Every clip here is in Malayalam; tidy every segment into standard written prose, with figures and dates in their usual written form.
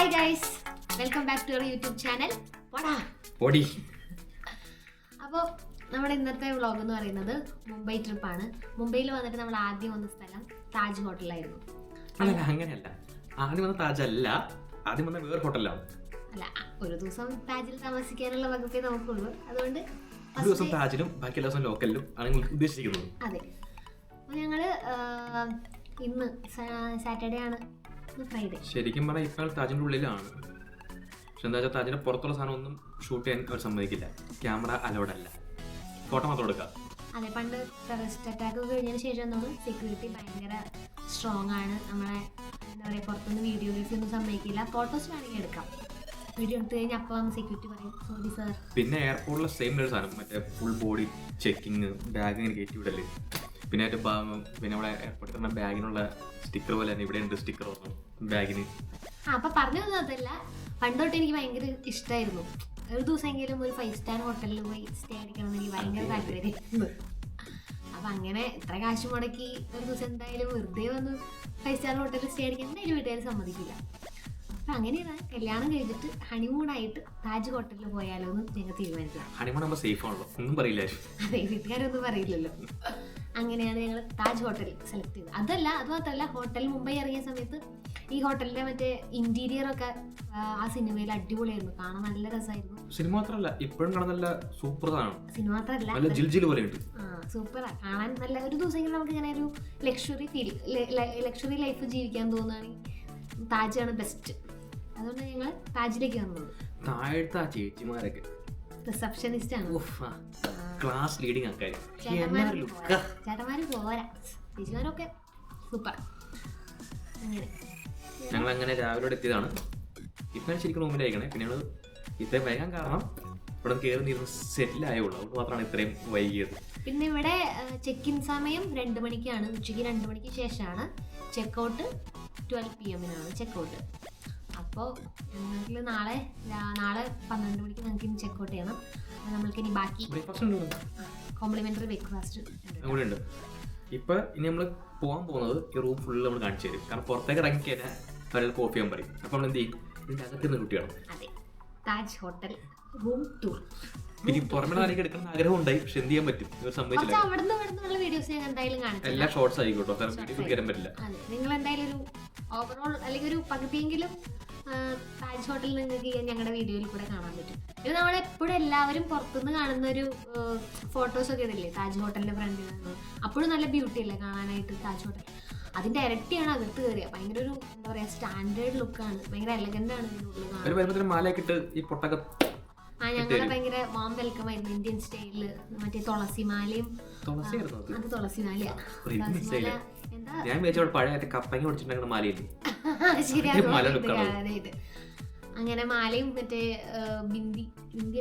Hi guys, welcome back to our YouTube channel. അപ്പോൾ നമ്മുടെ ഇന്നത്തെ വ്ളോഗ് എന്ന് പറയുന്നത് മുംബൈ ട്രിപ്പാണ്. മുംബൈയിൽ വന്നിട്ട് നമ്മൾ ആദ്യം വന്ന സ്ഥലം താജ് ഹോട്ടലായിരുന്നു. അങ്ങനെയല്ല, ആദ്യം വന്ന താജ് അല്ല, ആദ്യം വന്ന വേറെ ഹോട്ടലാണ്. അല്ല, ഒരു ദിവസം താജിൽ താമസിക്കാനുള്ള വകുപ്പേ നമുക്കുള്ളൂ. അതുകൊണ്ട് ഒരു ദിവസം താജിലും ബാക്കി എല്ലാ ദിവസം ലോക്കലിലും ആണ് നിങ്ങൾ ഉദ്ദേശിക്കുന്നത്. അതെ. അപ്പോൾ ഞങ്ങൾ ഇന്ന് സാറ്റർഡേ ആണ്, ഫ്രൈഡേ. ശരിക്കും പറഞ്ഞാൽ ഇപ്പോൾ താജിൻ്റെ ഉള്ളിലാണ്. പക്ഷെ എന്താ വെച്ചാൽ താജിൻ്റെ പുറത്തുള്ള സാധനം ഒന്നും ഷൂട്ട് ചെയ്യാൻ അവർ സമ്മതിക്കില്ല. ക്യാമറ അലൗഡ് അല്ല, ഫോട്ടോ മാത്രം എടുക്കാം. അതെ, പണ്ട് ടെററിസ്റ്റ് അറ്റാക്ക് ഒക്കെ കഴിഞ്ഞതിന് ശേഷം നമ്മൾ സെക്യൂരിറ്റി ഭയങ്കര സ്ട്രോങ് ആണ്. നമ്മളെ എന്താ പറയുക, പുറത്തുനിന്ന് വീഡിയോഗ്രാഫി ഒന്നും സമ്മതിക്കില്ല. ഫോട്ടോസ് വേണമെങ്കിൽ എടുക്കാം, വീഡിയോ എടുത്തു കഴിഞ്ഞാൽ അപ്പോൾ വന്ന് സെക്യൂരിറ്റി പറയും സോറി സാർ. പിന്നെ എയർപോർട്ടിലെ സെയിം ഒരു സാധനം, മറ്റേ ഫുൾ ബോഡി ചെക്കിങ്, ബാഗ് ഇങ്ങനെ കയറ്റി വിടല്. പിന്നെ പിന്നെ നമ്മുടെ എയർപോർട്ടിൽ പറഞ്ഞ ബാഗിനുള്ള സ്റ്റിക്കർ പോലെ തന്നെ ഇവിടെ ഉണ്ട് സ്റ്റിക്കർ വന്നു ബാഗിന്. അപ്പം പറഞ്ഞു തന്നത് അതല്ല, പണ്ട് തൊട്ട് എനിക്ക് ഭയങ്കര ഇഷ്ടമായിരുന്നു ഒരു ദിവസമെങ്കിലും ഒരു 5 സ്റ്റാർ ഹോട്ടലിൽ പോയി സ്റ്റേ അടിക്കണം എന്ന് എനിക്ക് ഭയങ്കര താല്പര്യമായിരുന്നു. അപ്പം അങ്ങനെ ഇത്ര കാശ് മുടക്കി ഒരു ദിവസം എന്തായാലും വെറുതെ വന്ന് 5 സ്റ്റാർ ഹോട്ടലിൽ സ്റ്റേ അടിക്കാൻ എന്തായാലും വീട്ടുകാർ സമ്മതിക്കില്ല. അപ്പം അങ്ങനെയാണ് കല്യാണം കഴിഞ്ഞിട്ട് ഹണിമൂണായിട്ട് താജ് ഹോട്ടലിൽ പോയാലോ എന്ന് ഞങ്ങൾ തീരുമാനിച്ചത്. ഹണിമൂൺ ആകുമ്പോൾ സേഫ് ആണല്ലോ, ഒന്നും പറയില്ല. അതെ, വീട്ടുകാരൊന്നും പറയില്ലല്ലോ. അങ്ങനെയാണ് ഞങ്ങൾ താജ് ഹോട്ടൽ സെലക്ട് ചെയ്തത്. അതല്ല, അത് മാത്രമല്ല, ഹോട്ടൽ മുംബൈ ഇറങ്ങിയ സമയത്ത് ഈ ഹോട്ടലിന്റെ മറ്റേ ഇന്റീരിയർ ഒക്കെ ആ സിനിമയിൽ അടിപൊളിയായിരുന്നു, കാണാൻ നല്ല രസമായിരുന്നു. സിനിമ മാത്രമല്ല, ഇപ്പോഴും കാണാൻ നല്ല സൂപ്പർ ആണ്. സിനിമ മാത്രമല്ല, സൂപ്പറാ കാണാൻ. നല്ല ഒരു ദിവസമെങ്കിലും നമുക്ക് ഇങ്ങനെ ഒരു ലക്ഷറി ലൈഫ് ജീവിക്കാൻ തോന്നുകയാണെങ്കിൽ താജാണ് ബെസ്റ്റ്. അതുകൊണ്ട് ഞങ്ങൾ താജിലേക്ക് വന്നത്. താഴത്തെ ആ ചേച്ചിമാരൊക്കെ റിസപ്ഷനിസ്റ്റ് ആണ്, ക്ലാസ് ലീഡിങ് ആൾക്കാർ. ചേട്ടന്മാര് പോരാ, ചേച്ചിമാരൊക്കെ സൂപ്പർ. അങ്ങനെ ഞങ്ങൾ അങ്ങനെ രാവിലെ എത്തിയതാണ്. ഇപ്പം ശരിക്കും റൂമിലായിക്കണേ. പിന്നെ ഞങ്ങൾ ഇത്രയും വൈകാൻ കാരണം ഇവിടെ കയറി നീർന്ന് സെറ്റിലായുള്ളൂ, അതുകൊണ്ട് മാത്രമാണ് ഇത്രയും വൈകിയത്. പിന്നെ ഇവിടെ ചെക്ക് ഇൻ സമയം 2 മണിക്കാണ്, ഉച്ചയ്ക്ക് 2 മണിക്ക് ശേഷമാണ്. Checkout 12 PM checkout. അപ്പോൾ ഞങ്ങൾക്ക് നാളെ 12 മണിക്ക് ഞങ്ങൾക്ക് ഇനി ചെക്കൗട്ട് ചെയ്യണം. നമ്മൾക്ക് ഇനി ബാക്കി കോംപ്ലിമെന്ററി ബ്രേക്ക്ഫാസ്റ്റ് ഉണ്ട്. ഇപ്പം ഇനി നമ്മൾ പോകാൻ പോകുന്നത് ഈ റൂം ഫുള്ള് നമ്മൾ കാണിച്ചു തരും. കാരണം പുറത്തേക്ക് ഇറങ്ങി കഴിഞ്ഞാൽ അവരെ കോഫി ചെയ്യാൻ പറയും. അപ്പോൾ നമ്മൾ എന്ത് ചെയ്യും, ഇതിൻ്റെ അകത്തുനിന്ന് കുട്ടിയാണ്. അതെ, താജ് ഹോട്ടൽ റൂം ടൂർ. പിന്നെ പുറമെ എനിക്ക് എടുക്കണം ആഗ്രഹം ഉണ്ടായി, പക്ഷെ എന്ത് ചെയ്യാൻ പറ്റും, ഇവർ സമ്മതിച്ചില്ല. എല്ലാ ഷോർട്സ് ആയിക്കോട്ടോ, വീഡിയോ കയറാൻ പറ്റില്ല. നിങ്ങൾ എന്തായാലും ഒരു ഓവറോൾ അല്ലെങ്കിൽ ഒരു പകുതിയെങ്കിലും താജ് ഹോട്ടലിൽ നിങ്ങൾക്ക് ഞങ്ങളുടെ വീഡിയോയിൽ കൂടെ കാണാൻ പറ്റും. ഇത് നമ്മളെപ്പോഴും എല്ലാവരും പുറത്തുനിന്ന് കാണുന്ന ഒരു ഫോട്ടോസൊക്കെ ഇടില്ലേ താജ് ഹോട്ടലിന്റെ ഫ്രണ്ടിൽ നിന്ന്, അപ്പോഴും നല്ല ബ്യൂട്ടി അല്ലേ കാണാനായിട്ട് താജ് ഹോട്ടൽ. അതിന്റെ ഇരട്ടിയാണ് അകത്ത് കയറിയ. ഭയങ്കര ഒരു എന്താ പറയാ, സ്റ്റാൻഡേർഡ് ലുക്കാണ്, ഭയങ്കര എലഗന്റ് ആണ് ഞങ്ങളെ ഭയങ്കര വാം വെൽക്കം ആയിരുന്നു. ഇന്ത്യൻ സ്റ്റൈലില് മറ്റേ തുളസിമാലയും, അത് തുളസിമാലയാ, അങ്ങനെ മാലയും മറ്റേ ബിന്ദി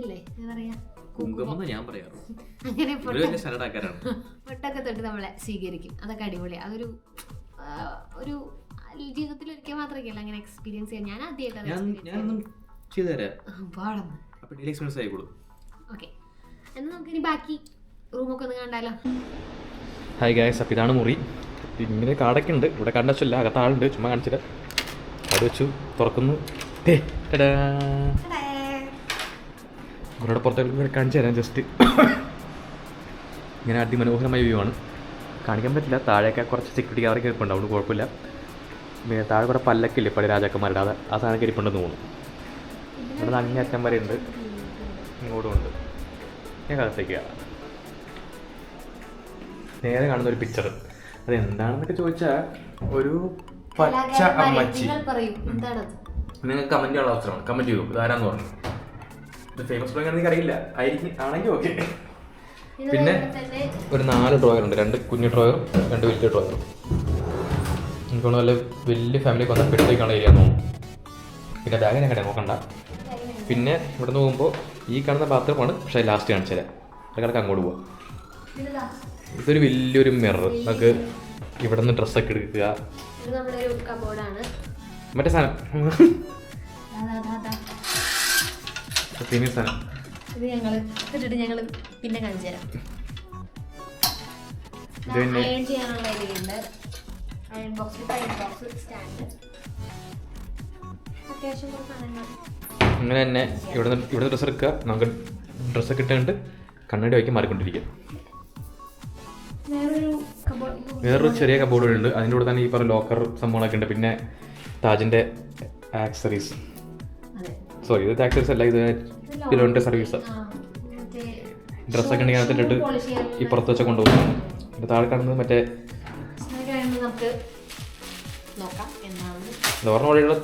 അല്ലേ പറയാ, അങ്ങനെ പൊട്ടൊക്കെ തൊട്ട് നമ്മളെ സ്വീകരിക്കും. അതൊക്കെ അടിപൊളിയാണ്. അതൊരു ജീവിതത്തിൽ ഒരിക്കൽ മാത്രമല്ല അങ്ങനെ എക്സ്പീരിയൻസ് ചെയ്യാൻ. ഞാൻ ആദ്യമായിട്ടാണ്. ഓക്കെ, എന്നാൽ നമുക്കിനി ബാക്കി റൂമൊക്കെ ഒന്ന് കണ്ടാലോ. ഹായ് ഗായ്സ്, അപ്പോൾ ഇതാണ് മുറി. ഇങ്ങനെ കാടൊക്കെ ഉണ്ട്, ഇവിടെ കണ്ട വെച്ചില്ല, അകത്താളുണ്ട്, ചുമ്മാ കാണിച്ചിട്ട് അവിടെ വെച്ചു തുറക്കുന്നു. ഇവിടെ പുറത്തേക്ക് കാണിച്ചു തരാം. ജസ്റ്റ് ഇങ്ങനെ അതിമനോഹരമായ വ്യൂ ആണ്, കാണിക്കാൻ പറ്റില്ല. താഴെയൊക്കെ കുറച്ച് സെക്യൂരിറ്റി കവറൊക്കെ ഇരിപ്പുണ്ട്, അതുകൊണ്ട് കുഴപ്പമില്ല. താഴെ കൂടെ പല്ലൊക്കെ ഇല്ലേ പഴയ രാജാക്കന്മാരുടെ, ആ സാധനം ഇരിപ്പുണ്ടെന്ന് തോന്നുന്നു. ഇവിടെ നിന്ന് അങ്ങേറ്റം വരെ ഉണ്ട്, ഇങ്ങോട്ടും ഉണ്ട്. ഞാൻ അകത്തേക്ക് നേരെ കാണുന്ന ഒരു പിക്ചർ, അത് എന്താണെന്നൊക്കെ ചോദിച്ചാൽ ഒരു പച്ച അമ്മച്ചി. നിങ്ങൾ കമന്റ് ചെയ്യാനുള്ള അവസരമാണ്, കമന്റ് ചെയ്തു ഇതാരാന്ന് പറഞ്ഞു. ഇത് ഫേമസ് ഡ്രോയിങ് ആണെന്ന് അറിയില്ല, ആണെങ്കിൽ ഓക്കെ. പിന്നെ ഒരു 4 ഡ്രോയർ ഉണ്ട്, 2 കുഞ്ഞു ഡ്രോയറും 2 വലിയ ഡ്രോയറും. എനിക്ക് നല്ല വലിയ ഫാമിലിക്ക് വന്നപ്പോഴത്തേക്കാണ് ഏരിയ തോന്നുന്നു. പിന്നെ ബാഗ് ഞാൻ നോക്കണ്ട. പിന്നെ ഇവിടെ നിന്ന് പോകുമ്പോൾ ഈ കാണുന്ന ബാത്റൂമാണ്, പക്ഷേ ലാസ്റ്റ് കാണിച്ചു തരാം. കിടക്ക് അങ്ങോട്ട് പോവാം. ഇതൊരു വലിയൊരു മിറർ, നമുക്ക് ഇവിടെ നിന്ന് ഡ്രസ്സൊക്കെ എടുക്കുക. മറ്റേ സാധനം സാധനം പിന്നെ കാണിച്ചു തരാം. Iron box stand. അത്യാവശ്യം കുറച്ച് സാധനങ്ങൾ. അങ്ങനെ തന്നെ ഇവിടുന്ന് ഡ്രസ്സ് എടുക്കുക, നമുക്ക് ഡ്രസ്സൊക്കെ ഇട്ടുകൊണ്ട് കണ്ണാടി വയ്ക്കാൻ മാറിക്കൊണ്ടിരിക്കുക. വേറൊരു ചെറിയ കബോർഡ് ഉണ്ട്, അതിൻ്റെ കൂടെ തന്നെ ഈ പറഞ്ഞ ലോക്കർ സംഭവങ്ങളൊക്കെ ഉണ്ട്. പിന്നെ താജിൻ്റെ ആക്സറീസ്, സോറി ഇത് ആക്സറീസ് അല്ല, ഇത് കിലോൻ്റെ സർവീസ്. ഡ്രസ്സൊക്കെ ഉണ്ടെങ്കിൽ അതിലിട്ട് ഈ പുറത്ത് വെച്ചാൽ കൊണ്ടുപോകും. പിന്നെ താഴെ കാണുന്നത് മറ്റേ ഡോറിന് വഴിയുള്ള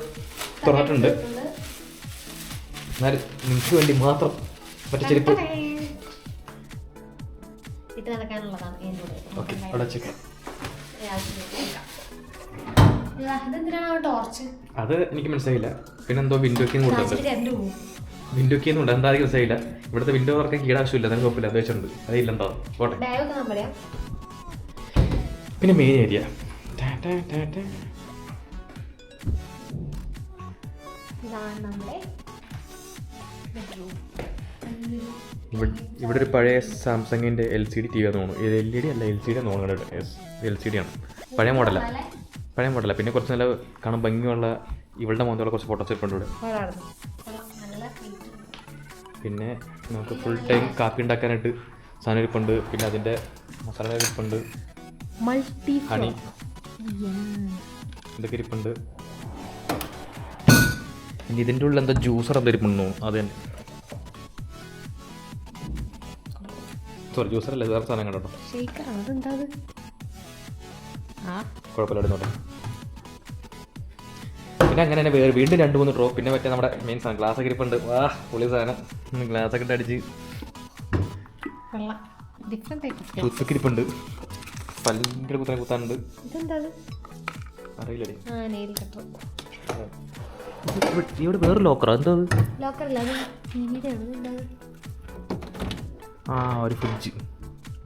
തുറന്നിട്ടുണ്ട്. എന്നാലും നിങ്ങൾക്ക് വേണ്ടി മാത്രം മറ്റേ ചെരുപ്പ് ഓക്കെ അവിടെ വെച്ചേക്കാം. അത് എനിക്ക് മനസ്സിലായില്ല. പിന്നെ എന്തോ വിൻഡോ കീന്ന് കൊടുത്തിട്ടുണ്ട്. വിൻഡോ കീന്നുണ്ട്, എന്താ മനസ്സിലായില്ല. ഇവിടുത്തെ വിൻഡോ വർക്കാൻ കീടാവശ്യമില്ല, അതാണ് കുഴപ്പമില്ല. അത് വെച്ചിട്ടുണ്ട്, അതില്ലെന്താ പോട്ടെ. പിന്നെ മെയിൻ ഏരിയ ഇവിടെ ഒരു പഴയ സാംസങ്ങിൻ്റെ LCD TV ആണെന്ന് തോന്നുന്നു. ഇത് LED അല്ല, LCD ആണെന്ന് തോന്നുന്നു. LCD ആണ്, പഴയ മോഡല. പിന്നെ കുറച്ച് നല്ല കാണാൻ ഭംഗിയുള്ള ഇവളുടെ മോന്തോളം കുറച്ച് ഫോട്ടോസ് ഇരിപ്പുണ്ട് ഇവിടെ. പിന്നെ നമുക്ക് ഫുൾ ടൈം കാപ്പി ഉണ്ടാക്കാനായിട്ട് സാധനം ഇരിപ്പുണ്ട്. പിന്നെ അതിൻ്റെ മസാല ഇരിപ്പുണ്ട്, ഹണി ഇതൊക്കെ ഇരിപ്പുണ്ട്. പിന്നെ ഇതിൻ്റെ ഉള്ളിൽ എന്താ ജ്യൂസർ എന്താ ഇരിപ്പുണ്ടോ, അത് തന്നെ. സോറി ജ്യൂസർ അല്ല, വേറെ സാധനം കണ്ടോ. കുഴപ്പമില്ല, എടുത്തോട്ടെ. പിന്നെ അങ്ങനെ തന്നെ വീണ്ടും 2-3 ഡ്രോ. പിന്നെ മറ്റേ നമ്മുടെ മെയിൻ സാധനം ഗ്ലാസ്സൊക്കെ ഇരിപ്പുണ്ട്. വാ പൊളി സാധനം, ഗ്ലാസ്സൊക്കെ ഇട്ട് അടിച്ച് കുത്തൊക്കെ ഇരിപ്പുണ്ട്. പല്ലിൻ്റെ കുത്താനുണ്ട്, അറിയില്ലേ. ഇവിടെ വേറെ ലോക്കറോ എന്തോ, ഒരു ഫ്രിഡ്ജ്,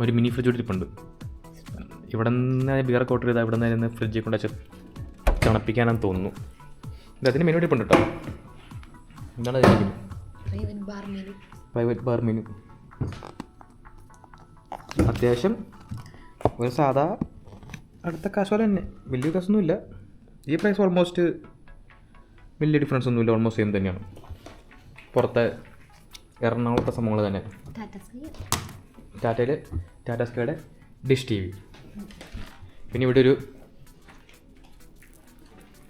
ഒരു മിനി ഫ്രിഡ്ജ് ഇരിപ്പുണ്ട്. ഇവിടെ നിന്ന് ബിയറൊക്കെ ഓർഡർ ചെയ്താൽ ഇവിടെ നിന്ന് ഫ്രിഡ്ജിൽ കൊണ്ട് വെച്ച് തണുപ്പിക്കാനെന്ന് തോന്നുന്നു. അതിന് മെനു ഇരിപ്പുണ്ട് കേട്ടോ. എന്താണ് പ്രൈവറ്റ് ബാർ മെനു. അത്യാവശ്യം ഒരു സാധാ അടുത്ത കാശ് പോലെ തന്നെ, വലിയ കാശൊന്നുമില്ല. ഈ പ്രൈസ് ഓൾമോസ്റ്റ് വലിയ ഡിഫറൻസ് ഒന്നുമില്ല, ഓൾമോസ്റ്റ് സെയിം തന്നെയാണ്. പുറത്തെ എറണാകുളത്തെ സംഭവങ്ങൾ തന്നെ. ടാറ്റ സ്കൈയുടെ ഡിഷ് TV. പിന്നെ ഇവിടെ ഒരു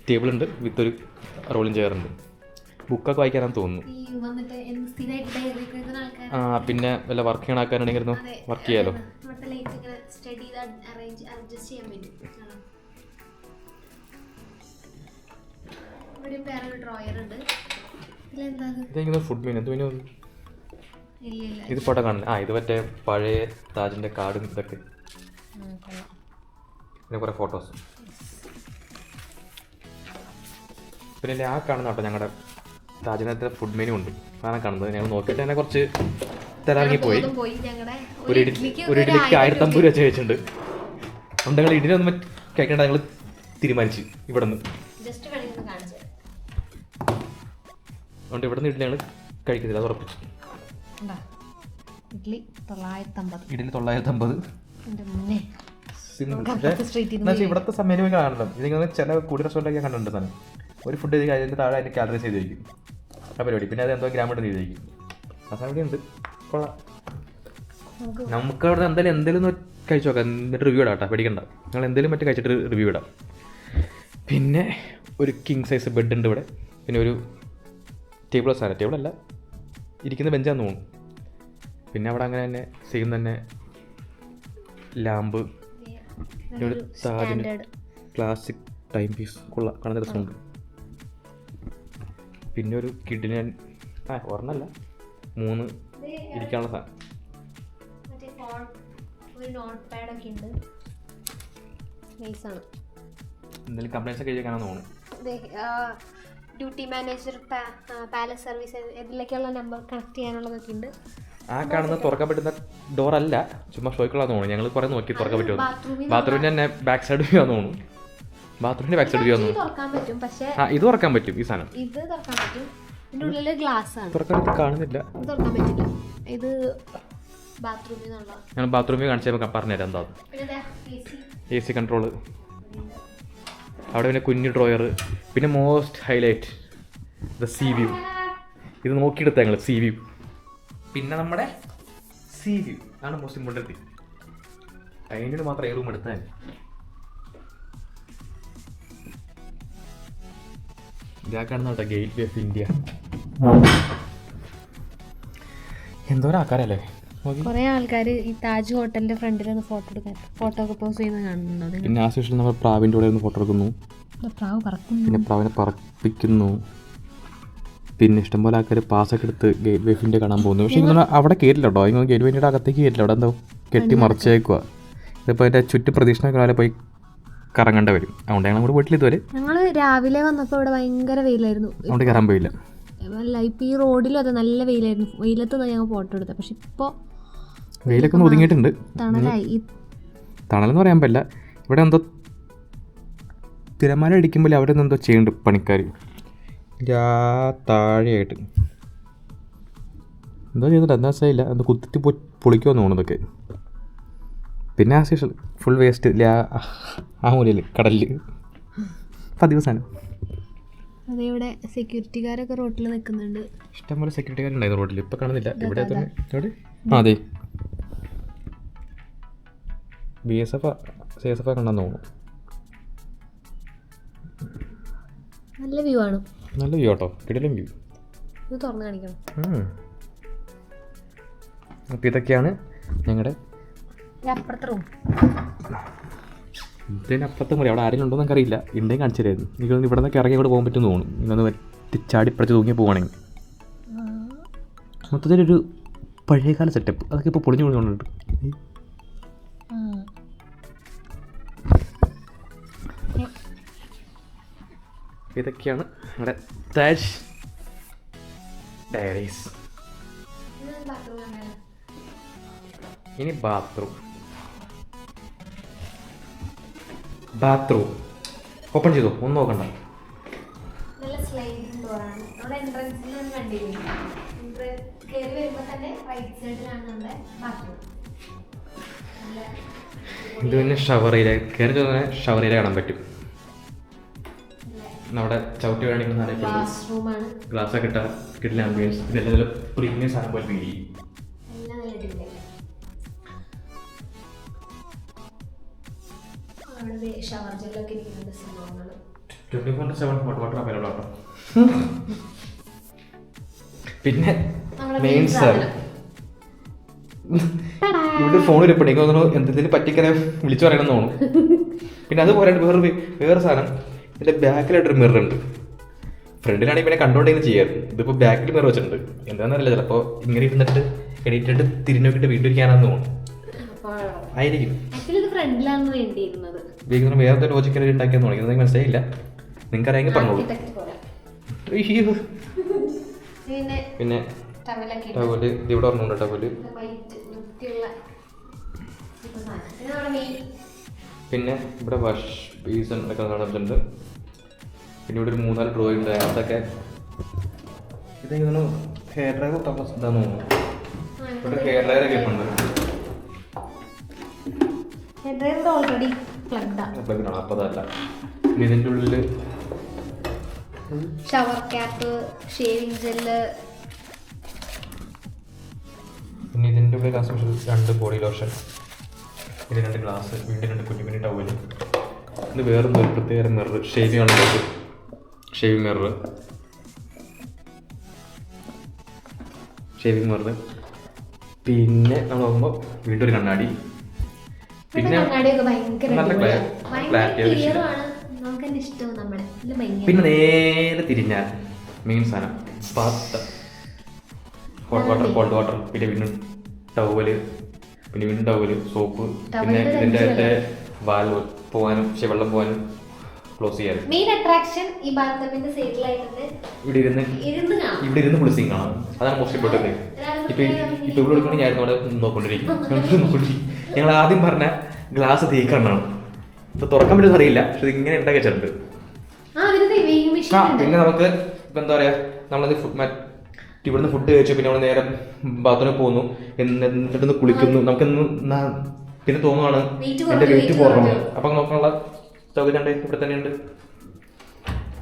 ടേബിളുണ്ട് വിത്ത് ഒരു റോളിംഗ് ചെയറുണ്ട്. ബുക്കൊക്കെ വായിക്കാനാണെന്ന് തോന്നുന്നു. പിന്നെ വല്ല വർക്ക് ചെയ്യണ ആൾക്കാരുണ്ടെങ്കിൽ വർക്ക് ചെയ്യാലോ. ഇതെങ്ങനെ ഫുഡ് മെനു, എന്ത് മെനു ഇത് ഫോട്ടോ കാണില്ല. ഇത് മറ്റേ പഴയ താജിൻ്റെ കാർഡും ഇതൊക്കെ, പിന്നെ കുറേ ഫോട്ടോസ്. പിന്നെ ആ കാണുന്ന കേട്ടോ ഞങ്ങളുടെ താജിനകത്തെ ഫുഡ് മെനു ഉണ്ട്, അതാണ് കാണുന്നത്. ഞങ്ങൾ നോക്കിയിട്ട് തന്നെ കുറച്ച് തിരങ്ങിപ്പോയി. ഒരു ഇഡ്ഡലിക്ക് 1050 രൂപ ചോദിച്ചിട്ടുണ്ട്. അതുകൊണ്ട് ഞങ്ങൾ ഇഡ്ഡലി ഒന്നും കഴിക്കേണ്ട, ഞങ്ങൾ തീരുമാനിച്ചു ഇവിടെ നിന്ന്. അതുകൊണ്ട് ഇവിടെ നിന്ന് ഇഡ്ഡലി ഞങ്ങൾ കഴിക്കുന്നില്ല, അത് ഉറപ്പിച്ചു. ഇഡ്ഡലി 950. ഇവിടുത്തെ മെനു കാണണം. ഇതിങ്ങനെ ചില കൂടുതൽ റെസ്റ്റോറൻറ്റൊക്കെ കണ്ടിട്ടുണ്ട് സാധനം. ഒരു ഫുഡ് ചെയ്ത് അതിൻ്റെ താഴെ അതിൻ്റെ കാലറീസ് ചെയ്തിരിക്കും ആ പരിപാടി. പിന്നെ അത് എന്തോ ഗ്രാമിട്ട് ചെയ്തിരിക്കും. ആ സാധനം ഇവിടെ ഉണ്ട്, കൊള്ളാം. നമുക്ക് അവിടെ എന്തെങ്കിലും കഴിച്ചു നോക്കാം, എന്നിട്ട് റിവ്യൂ ഇടാം കേട്ടോ, പേടിക്കണ്ട. ഞങ്ങൾ എന്തെങ്കിലും മറ്റേ കഴിച്ചിട്ട് റിവ്യൂ ഇടാം. പിന്നെ ഒരു കിങ് സൈസ് ബെഡ് ഉണ്ട് ഇവിടെ. പിന്നെ ഒരു ടേബിളല്ല, ഇരിക്കുന്ന ബെഞ്ചാന്ന് തോന്നുന്നു. പിന്നെ അവിടെ അങ്ങനെ തന്നെ സെയിം തന്നെ ലാമ്പ്, ഒരു താജിന് ക്ലാസിക് ടൈം പീസ്, കൊള്ളാം, കാണുന്ന രസമുണ്ട്. പിന്നെ ഒരു കിഡിന് ഒരെണ്ണമല്ല 3 ഇരിക്കാനുള്ള സാധനം. എന്തെങ്കിലും കംപ്ലൈൻസ് ഒക്കെ എഴുതിക്കാനാന്ന് തോന്നുന്നു. ഡ്യൂട്ടി മാനേജർ, പാലസ് സർവീസ്, ഇതിലേക്കുള്ള നമ്പർ കണക്ട് ചെയ്യാനുള്ളതൊക്കെ ഉണ്ട്. ആ കാണുന്ന തുറക്കാൻ പറ്റുന്ന ഡോർ അല്ല, ചുമ്മാ ഷോയ്ക്കുള്ളതെന്ന് തോന്നുന്നു. ഞങ്ങൾ കുറേ നോക്കി തുറക്കാൻ പറ്റുമോ. ബാത്റൂമിൻ്റെ തന്നെ ബാക്ക് സൈഡ് വ്യൂ ആണെന്ന് തോന്നുന്നു. ബാത്റൂമിൻ്റെ ബാക്ക് സൈഡ് വ്യൂ ആണ്. ഇത് തുറക്കാൻ പറ്റും, ഈ സാധനം തുറക്കാൻ കാണുന്നില്ല. ഞാൻ ബാത്റൂമിൽ കാണിച്ചപ്പോൾ പറഞ്ഞുതരാം എന്താ. AC കൺട്രോള് അവിടെ, പിന്നെ കുഞ്ഞു ഡ്രോയർ. പിന്നെ മോസ്റ്റ് ഹൈലൈറ്റ് സീ വ്യൂ. ഇത് നോക്കിയെടുത്ത ഞങ്ങൾ സീ വ്യൂ. പിന്നെ നമ്മുടെ സീ വ്യൂ ആണ് മോസ്റ്റ് ഇമ്പോർട്ടൻറ്റ്. അതിന് മാത്രം ഈ റൂം എടുത്താൽ ഇതാ കാണുന്ന കേട്ടോ ഗേറ്റ് വേ ഓഫ് ഇന്ത്യ. എന്തോരം ആൾക്കാരല്ലേ. കുറെ ആൾക്കാർ ഈ താജ് ഹോട്ടലിന്റെ ഫ്രണ്ടിൽ ഒന്ന് ഫോട്ടോ ഒക്കെ പോസ്റ്റ് ചെയ്യുന്നത് കാണുന്നുണ്ട്. പിന്നെ ആ ശേഷം നമ്മൾ പ്രാവിൻ്റെ കൂടെ ഒന്ന് ഫോട്ടോ എടുക്കുന്നു. പ്രാവ് പറക്കുന്നു. പിന്നെ പ്രാവിനെ പറപ്പിക്കുന്നു. പിന്നെ ഇഷ്ടംപോലെ ആൾക്കാർ പാസ്സൊക്കെ എടുത്ത് ഗേറ്റ് വേ ഓഫ് ഇന്ത്യ കാണാൻ പോകുന്നു. പക്ഷേ ഇങ്ങനെ അവിടെ കയറ്റില്ല കേട്ടോ. ഇങ്ങനെ ഗേറ്റ് വേ ഇന്ത്യയുടെ അകത്തേക്ക് കയറ്റില്ല. അവിടെ എന്തോ കെട്ടി മറിച്ചേക്കുക. ഇതിപ്പോൾ അതിൻ്റെ ചുറ്റും പ്രദക്ഷിണ പോയി കറങ്ങേണ്ട വരും. അതുകൊണ്ട് ഞങ്ങൾ അങ്ങോട്ട് പോയിട്ടില്ല ഇതുവരെ. ഞങ്ങൾ രാവിലെ വന്നപ്പോൾ ഇവിടെ ഭയങ്കര വെയിലായിരുന്നു. അവിടെ കയറാൻ പോയില്ല. ഇപ്പം ഈ റോഡിലും അത് നല്ല വെയിലായിരുന്നു. വെയിലത്ത് ഞങ്ങൾ ഫോട്ടോ എടുത്തത്. പക്ഷെ ഇപ്പോൾ വെയിലൊക്കെ ഒന്ന് ഒതുങ്ങിയിട്ടുണ്ട്. തണലായി. തണലെന്ന് പറയാൻ പറ്റില്ല. ഇവിടെ എന്തോ തിരമാല അടിക്കുമ്പോൾ അവിടെ നിന്ന് എന്തോ ചെയ്യുന്നുണ്ട് പണിക്കാർ. താഴെയായിട്ട് എന്തോ ചെയ്യുന്നുണ്ട്. എന്താ വെച്ചാൽ എന്തോ കുത്തിട്ട് പൊളിക്കുമെന്ന് തോന്നുന്നതൊക്കെ. പിന്നെ ആ ശേഷം ഫുൾ വേസ്റ്റ് ആ മൂലയിൽ കടലിൽ പതിവ് സാധനം. അതേവിടെ സെക്യൂരിറ്റിക്കാരൊക്കെ റോട്ടിൽ നിൽക്കുന്നുണ്ട്. ഇഷ്ടംപോലെ സെക്യൂരിറ്റിക്കാരുണ്ടായിരുന്നു റോഡിൽ. ഇപ്പം കാണുന്നില്ല. ഇവിടെ തന്നെ എവിടെ അതെ BSF CSF കണ്ടെന്ന് തോന്നുന്നു. നല്ല വ്യൂ ആണ്. നല്ല വ്യൂ കേട്ടോ. കിടിലൻ വ്യൂ. ഇത് തുറന്ന് കാണിക്കണം. അപ്പം ഇതൊക്കെയാണ് ഞങ്ങളുടെ അപ്പുറത്തെ റൂം. ഇതിനപ്പുറത്തെ മുറി അവിടെ ആരെങ്കിലും ഉണ്ടോ എന്ന് അറിയില്ല. ഉണ്ടെങ്കിൽ കാണിച്ചു തരായിരുന്നു. എനിക്ക് തോന്നുന്നു ഇവിടെ നിന്നൊക്കെ ഇറങ്ങി ഇവിടെ പോകാൻ പറ്റുമെന്ന് തോന്നുന്നു. ഇന്നൊന്ന് ചാടിപ്പറിച്ച് തൂങ്ങി പോവുകയാണെങ്കിൽ. മൊത്തത്തിലൊരു പഴയകാല സെറ്റപ്പ്. അതൊക്കെ ഇപ്പോൾ പൊളിഞ്ഞു കൊണ്ടുണ്ട്. ഇതൊക്കെയാണ് നമ്മുടെ താജ് ഡയറീസ്. ഇനി ബാത്റൂം ഓപ്പൺ ചെയ്തോ. ഒന്നും നോക്കണ്ട. നല്ല സ്ലൈഡിംഗ് ഡോറാണ്. നമ്മുടെ എൻട്രൻസിൽ നിന്ന് കണ്ടില്ലേ, കയറി വരുമ്പോൾ തന്നെ റൈറ്റ് സൈഡിലാണ് നമ്മുടെ ബാത്റൂം. ഇത് പിന്നെ ഷവർ ഏരിയ. കയറി തന്നെ ഷവർ ഏരിയ കാണാൻ പറ്റും. നമ്മുടെ ചവിട്ടി കാണിക്കുന്ന ഗ്ലാസ് ഒക്കെ ഇട്ട കിട്ടില്ല ആംബിയൻസ്. ഇതെല്ലാം പ്രീമിയം സാധനം പോലെ ഫീൽ ചെയ്യും. ഷവർ ജെല്ലൊക്കെ ഇരിക്കുന്നുണ്ട്. സംഭവങ്ങൾ 24/7 ഹോട്ട് വാട്ടർ അവൈലബിൾ ആട്ടോ. പിന്നെ മെയിൻ സാധനം ഇവിടെ ഫോൺ ഇരിപ്പുണ്ട്. എനിക്ക് തോന്നുന്നു എന്തെങ്കിലും പറ്റിക്കാനെ വിളിച്ചു പറയണമെന്ന് തോന്നുന്നു. പിന്നെ അത് പോരാണ്ട് വേറെ സാധനം ഇതിൻ്റെ ബാക്കിലായിട്ടൊരു മിറർ ഉണ്ട്. ഫ്രണ്ടിലാണെങ്കിൽ പിന്നെ കണ്ടോണ്ടിങ്ങനെ ചെയ്യാറ്. ഇതിപ്പോൾ ബാക്കിൽ മിറർ വെച്ചിട്ടുണ്ട്. എന്താണെന്നറിയില്ല. ചിലപ്പോൾ ഇങ്ങനെ ഇരുന്നിട്ട് എണീറ്റിട്ട് തിരിഞ്ഞു നോക്കിയിട്ട് വീണ്ടും ഇരിക്കാനാന്ന് തോന്നുന്നു. ആയിരിക്കും. വേറെ ലോജിക്കൽ ഉണ്ടാക്കിയെന്ന് തോന്നി. നിങ്ങൾക്ക് മനസ്സിലായില്ല. നിങ്ങൾക്ക് അറിയാമെങ്കിൽ പറഞ്ഞോളൂ. പിന്നെ ടവല് ഇവിടെ പറഞ്ഞുണ്ട്. ടവല് പിന്നെ ഇവിടെ വാഷ് ബേസിൻ ഒക്കെ കാണുന്നുണ്ട്. പിന്നെ ഇവിടെ ഒരു 3-4 ഡ്രോയിങ് ഉണ്ട്. അതൊക്കെ ഇതെങ്ങനെ ഹെയർ ഡ്രയർ ഇതാന്ന് തോന്നുന്നു. ഇവിടെ ഹെയർ ഡ്രയർ ഒക്കെ ഉണ്ട്. അപ്പോൾ അതല്ല. പിന്നെ ഇതിൻ്റെ ഉള്ളിൽ ഷവർ ക്യാപ്പ്, ഷേവിംഗ് ജെല്ല്. പിന്നെ ഇതിൻ്റെ ഉള്ളിൽ 2 ബോഡി ലോഷൻ, പിന്നെ 2 ഗ്ലാസ്, വീണ്ടും 2 കുഞ്ഞു കുഞ്ഞു ടവല്. ഇത് വേറൊന്നും ഒരു പ്രത്യേക മിറർ, ഷേവിംഗ് ആണ്. Shaving mirror. പിന്നെ നമ്മൾ നോക്കുമ്പോൾ വീണ്ടും ഒരു കണ്ണാടി. പിന്നെ പിന്നെ നേരെ തിരിഞ്ഞാൽ മെയിൻ സാധനം bath, hot water, cold water, പിന്നെ വീണ്ടും ടവല്, പിന്നെ വീണ്ടും ടവല്, സോപ്പ്, പിന്നെ ഇതിൻ്റെ വാൽവ് പോകാനും വെള്ളം പോകാനും ക്ലോസ് ചെയ്യാനും. മെയിൻ അട്രാക്ഷൻ ഈ ബാത്റൂമിന്റെ സൈഡിലായിട്ട് ഇവിടെ ഇരുന്ന് കുളിസിങ് കാണാം. അതാണ് മോസ്റ്റ് ഇമ്പോർട്ടൻറ്റ്. ഇപ്പൊ ഇവിടെ കൊടുക്കണമെങ്കിൽ ഞാൻ അവിടെ നോക്കൊണ്ടിരിക്കും. ഞങ്ങൾ ആദ്യം പറഞ്ഞ ഗ്ലാസ് തീക്കണ്ണാണ്. ഇപ്പൊ തുറക്കാൻ പറ്റുന്ന അറിയില്ല. പക്ഷെ ഇത് ഇങ്ങനെ ഉണ്ടാക്കി വെച്ചിട്ടുണ്ട്. പിന്നെ നമുക്ക് ഇപ്പൊ എന്താ പറയാ, നമ്മളത് ഇവിടുന്ന് ഫുഡ് കഴിച്ചു. പിന്നെ നമ്മൾ നേരെ ബാത്റൂമിൽ പോകുന്നു. എന്നിട്ടൊന്ന് കുളിക്കുന്നു. നമുക്ക് പിന്നെ തോന്നുവാണ് എന്റെ വെയിറ്റ് കുറക്കണം. അപ്പൊ നോക്കാനുള്ള സൗകര്യം ഇവിടെ തന്നെ ഉണ്ട്.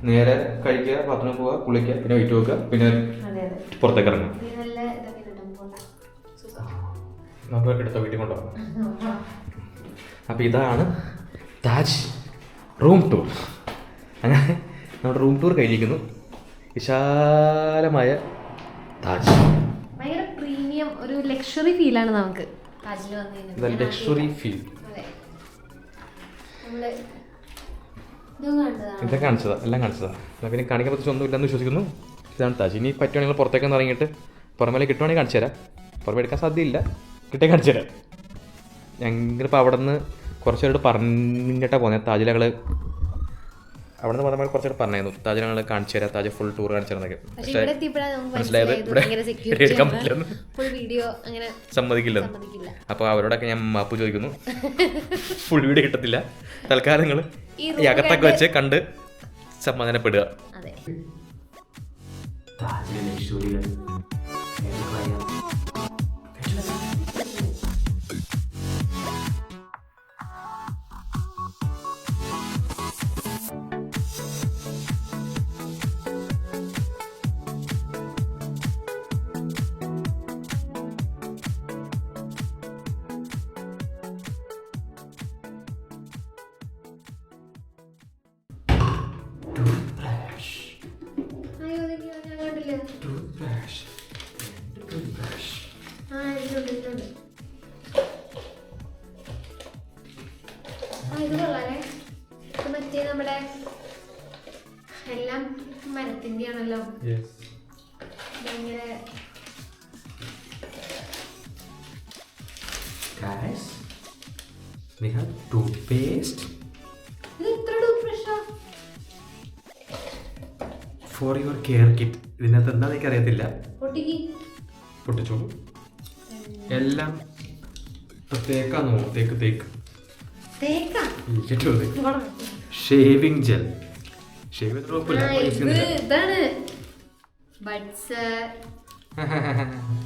നേരെ കഴിക്കുക, ബാത്റൂമിൽ പോവുക, കുളിക്കുക, പിന്നെ വെയിറ്റ് വെക്കുക, പിന്നെ പുറത്തേക്ക് ഇറങ്ങും. നമുക്ക് എടുത്ത വീട്ടിൽ കൊണ്ടുപോകാം. അപ്പോൾ ഇതാണ് താജ് റൂം ടൂർ. അങ്ങനെ നമ്മുടെ റൂം ടൂർ കഴിഞ്ഞിരിക്കുന്നു. വിശാലമായ താജ്, ഭയങ്കര പ്രീമിയം ഒരു ലക്ഷറി ഫീലാണ് നമുക്ക് താജിൽ വന്നു. Luxury feel. ഇതൊക്കെ കാണിച്ചതാ, എല്ലാം കാണിച്ചതാ. പിന്നെ കാണിക്കാൻ പറ്റുന്ന ഒന്നും ഇല്ലെന്ന് വിശ്വസിക്കുന്നു. ഇതാണ് താജ്. ഇനി പറ്റുവാണെങ്കിൽ പുറത്തേക്കൊന്ന് ഇറങ്ങിയിട്ട് പുറമേലെ കിട്ടുവാണെങ്കിൽ കാണിച്ചു തരാം. പുറമെ എടുക്കാൻ സാധ്യതയില്ല, കിട്ടിയാൽ കാണിച്ചു തരാം. ഞങ്ങളിപ്പോൾ അവിടെ നിന്ന് കുറച്ചുപേരോട് പറഞ്ഞിട്ടാണ് പോകുന്നത്. താജിൽ ഞങ്ങൾ അവിടെ നിന്ന് പറഞ്ഞാൽ കുറച്ചുകൂടെ പറഞ്ഞായിരുന്നു. താജ് ഞങ്ങൾ കാണിച്ചു തരാം, താജ് ഫുൾ ടൂർ കാണിച്ചു തരാന്നൊക്കെ. പക്ഷേ മനസ്സിലായത് ഇവിടെ എടുക്കാൻ പറ്റില്ലെന്ന്, സമ്മതിക്കില്ലെന്ന്. അപ്പോൾ അവരോടൊക്കെ ഞാൻ മാപ്പ് ചോദിക്കുന്നു. ഫുൾ വീഡിയോ കിട്ടത്തില്ല. തൽക്കാലം നിങ്ങൾ ഈ അകത്തൊക്കെ വെച്ച് കണ്ട് സമാധാനപ്പെടുക. മറ്റേ നമ്മുടെ എല്ലാം മരത്തിന്റെ ആണല്ലോ. ഭയങ്കര toothpaste for your care kit. ഇതിനകത്ത് എന്താ എനിക്ക് അറിയത്തില്ല. പൊട്ടിച്ചോളൂ. എല്ലാം തേക്കാന്നോ? തേക്ക് ഷേവിംഗ് ജെൽ. ഷേവ്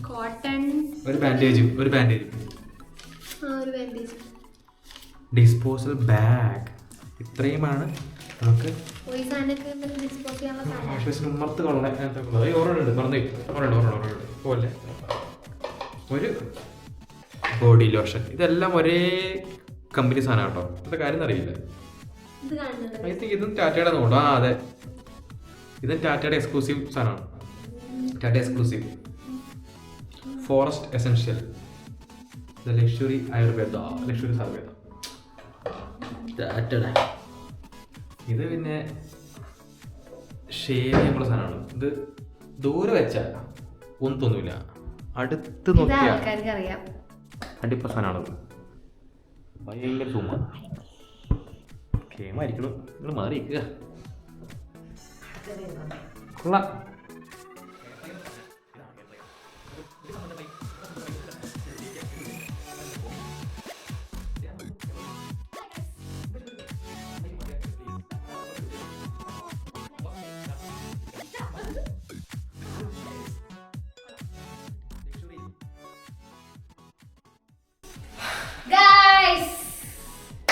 കോട്ടൺ, ഒരു ബാൻഡേജ്, ഡിസ്പോസൽ ബാഗ്. ഇത്രയുമാണ് നമുക്ക് ഉമ്മർത്ത് പോലെ. ഒരു ബോഡി ലോഷൻ. ഇതെല്ലാം ഒരേ കമ്പനി സാധനം കേട്ടോ. എന്താ കാര്യം അറിയില്ല. ഐ തിങ്ക് ഇതും ടാറ്റയുടെ നോട്ടോ. അതെ, ഇതും ടാറ്റയുടെ എക്സ്ക്ലൂസീവ് സാധനമാണ്. Tata exclusive forest essential luxury Ayurveda, luxury Ayurveda ടാറ്റയുടെ. ഇത് പിന്നെ ഷേവ് ചെയ്യുമ്പോൾ സാധനമാണ്. ഇത് ദൂരെ വെച്ചാൽ ഒന്നും തോന്നില്ല, അടുത്ത് നോക്കിയാൽ അടിപ്പ സാധനമാണത്. ഭയങ്കര സൂമ കേമായിരിക്കണം. നിങ്ങൾ മാറിയിരിക്കുക. കൊള്ളാം.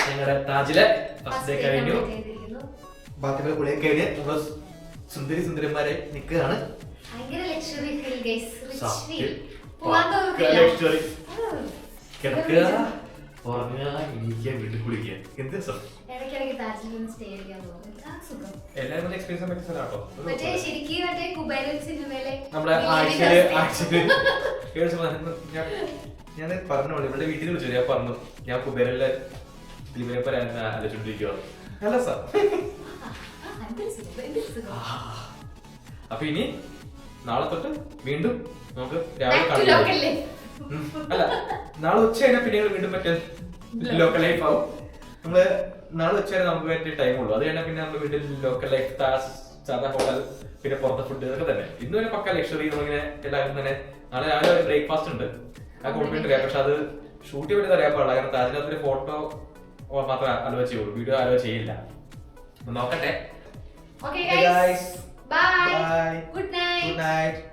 ഞങ്ങളുടെ താജിലെ കഴിഞ്ഞു. ബാക്കിയുള്ള കുളിയൊക്കെ കഴിഞ്ഞ് നമ്മൾ സുന്ദരന്മാരെ നിൽക്കുകയാണ്. കിടക്കുക, ഉറങ്ങുക, ഇരിക്കുക, വീട്ടിൽ കുളിക്കുക. എന്ത് രസം. എല്ലാവരും എക്സ്പീരിയൻസ് പറ്റിയ സ്ഥലമാട്ടോ. നമ്മുടെ ഞാൻ പറഞ്ഞു, ഇവിടെ വീട്ടിൽ വിളിച്ചു. ഞാൻ പറഞ്ഞു ഞാൻ കുബേരയിലെ ദിലീപിനെ ആലോചിച്ചോണ്ടിരിക്കുകയാണ്. നല്ല സാർ. അപ്പൊ ഇനി നാളെ തൊട്ട് വീണ്ടും നമുക്ക് രാവിലെ അല്ല, നാളെ ഉച്ച കഴിഞ്ഞാൽ പിന്നെ വീണ്ടും മറ്റേ ലോക്കൽ ലൈഫ് ആവും. നമ്മള് നാളെ ഉച്ച വരെ നമുക്ക് വേണ്ടി ടൈം ഉള്ളൂ. അത് കഴിഞ്ഞാൽ പിന്നെ നമ്മൾ വീട്ടിൽ ലോക്കൽ ലൈഫ്, സാധാ ഹോട്ടൽ, പിന്നെ പുറത്തെ ഫുഡ്, ഇതൊക്കെ തന്നെ. ഇന്ന് തന്നെ പക്ക ലക്ഷറി. നമ്മളിങ്ങനെ എല്ലാവരും തന്നെ നാളെ രാവിലെ ഒരു ബ്രേക്ക്ഫാസ്റ്റ് ഉണ്ട്, ആ കൊടുക്കേണ്ടി. പക്ഷെ അത് ഷൂട്ട് ചെയ്ത് അറിയാൻ പാടില്ല. കാരണം താജിനകത്തൊരു ഫോട്ടോ മാത്രമേ അലോ ചെയ്യുള്ളൂ, വീഡിയോ അലോ ചെയ്യില്ല. നോക്കട്ടെ. Okay guys, bye. Good night.